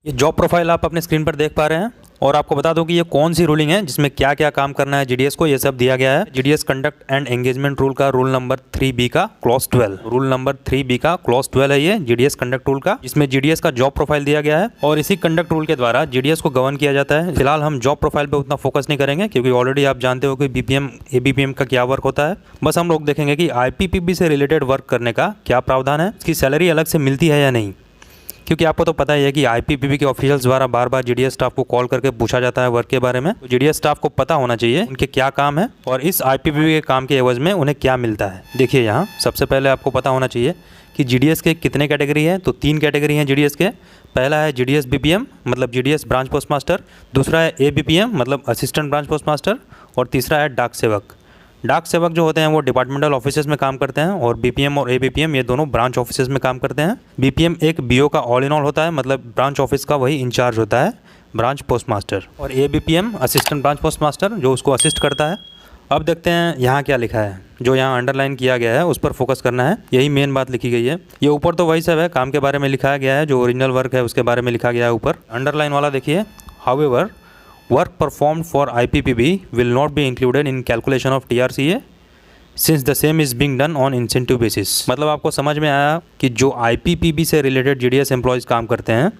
ये job profile आप अपने स्क्रीन पर देख पा रहे हैं और आपको बता दूं कि ये कौन सी रूलिंग है जिसमें क्या क्या काम करना है जीडीएस को, ये सब दिया गया है। GDS conduct and engagement rule का रूल नंबर 3B का क्लॉज 12, रूल नंबर 3B का क्लॉज 12 है ये जीडीएस कंडक्ट रूल का, जिसमें जीडीएस का जॉब प्रोफाइल दिया गया है और इसी कंडक्ट रूल के द्वारा जीडीएस को गवर्न किया जाता है। फिलहाल हम जॉब प्रोफाइल पे उतना फोकस नहीं करेंगे क्योंकि ऑलरेडी आप जानते हो कि बीपीएम एबीपीएम का क्या वर्क होता है। बस हम लोग देखेंगे कि आईपीपीबी से रिलेटेड वर्क करने का क्या प्रावधान है, इसकी सैलरी अलग से मिलती है या नहीं, क्योंकि आपको तो पता ही है कि आईपीपीबी के ऑफिशियल्स द्वारा बार बार जीडीएस स्टाफ को कॉल करके पूछा जाता है वर्क के बारे में। तो जीडीएस स्टाफ को पता होना चाहिए उनके क्या काम है और इस आईपीपीबी के काम के एवज में उन्हें क्या मिलता है। देखिए यहाँ सबसे पहले आपको पता होना चाहिए कि जीडीएस के कितने कैटेगरी है। तो 3 कैटेगरी हैं जीडीएस के। पहला है जीडीएस बीपीएम मतलब जीडीएस ब्रांच पोस्ट मास्टर, दूसरा है एबीपीएम मतलब असिस्टेंट ब्रांच पोस्ट मास्टर और तीसरा है डाक सेवक। डाक सेवक जो होते हैं वो डिपार्टमेंटल ऑफिसेज में काम करते हैं और बीपीएम और एबीपीएम ये दोनों ब्रांच ऑफिसेज में काम करते हैं। बीपीएम एक बीओ का ऑल इन ऑल होता है, मतलब ब्रांच ऑफिस का वही इंचार्ज होता है ब्रांच पोस्ट मास्टर, और ABPM assistant branch post master जो उसको असिस्ट करता है। अब देखते हैं यहाँ क्या लिखा है, जो यहाँ अंडरलाइन किया गया है उस पर फोकस करना है, यही मेन बात लिखी गई है। ये ऊपर तो वही सब है, काम के बारे में लिखा गया है, जो ओरिजिनल वर्क है उसके बारे में लिखा गया है ऊपर। अंडरलाइन वाला देखिए, however work performed for IPPB will not be included in calculation of TRCA since the same is being done on incentive basis. मतलब आपको समझ में आया कि जो आईपीपीबी से रिलेटेड जीडीएस एम्प्लॉयज़ काम करते हैं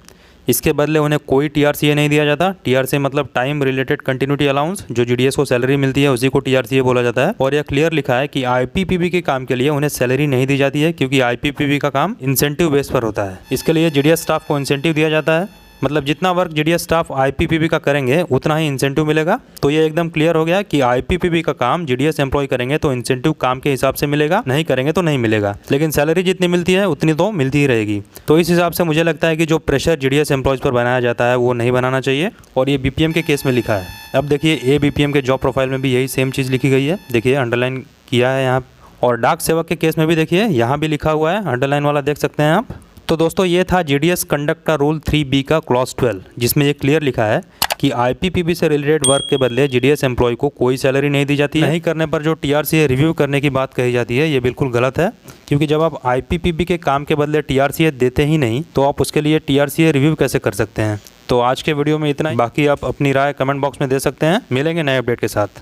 इसके बदले उन्हें कोई टीआरसीए नहीं दिया जाता। टीआरसीए मतलब टाइम रिलेटेड कंटिन्यूटी अलाउंस, जो जीडीएस को सैलरी मिलती है उसी को टीआरसीए बोला जाता है। और यह क्लियर लिखा है कि आईपीपीबी के काम के लिए उन्हें सैलरी नहीं दी जाती है क्योंकि आईपीपीबी का काम इंसेंटिव बेस पर होता है। इसके लिए जीडीएस स्टाफ को इंसेंटिव दिया जाता है, मतलब जितना वर्क जीडीएस स्टाफ आईपीपीबी का करेंगे उतना ही इंसेंटिव मिलेगा। तो ये एकदम क्लियर हो गया कि आईपीपीबी का काम जीडीएस एम्प्लॉय करेंगे तो इंसेंटिव काम के हिसाब से मिलेगा, नहीं करेंगे तो नहीं मिलेगा, लेकिन सैलरी जितनी मिलती है उतनी तो मिलती ही रहेगी। तो इस हिसाब से मुझे लगता है कि जो प्रेशर जीडीएस एम्प्लॉयज़ पर बनाया जाता है वो नहीं बनाना चाहिए, और ये बीपीएम के केस में लिखा है। अब देखिए एबीपीएम के जॉब प्रोफाइल में भी यही सेम चीज़ लिखी गई है, देखिए अंडरलाइन किया है यहाँ। और डाक सेवक के केस में भी देखिए यहाँ भी लिखा हुआ है, अंडरलाइन वाला देख सकते हैं आप। तो दोस्तों ये था जीडीएस कंडक्ट का रूल 3B का क्लॉज 12, जिसमें ये क्लियर लिखा है कि आईपीपीबी से रिलेटेड वर्क के बदले जीडीएस एम्प्लॉय को कोई सैलरी नहीं दी जाती है। नहीं करने पर जो टीआरसीए रिव्यू करने की बात कही जाती है ये बिल्कुल गलत है, क्योंकि जब आप आईपीपीबी के काम के बदले टीआरसीए देते ही नहीं तो आप उसके लिए टीआरसीए रिव्यू कैसे कर सकते हैं। तो आज के वीडियो में इतना ही, बाकी आप अपनी राय कमेंट बॉक्स में दे सकते हैं। मिलेंगे नए अपडेट के साथ।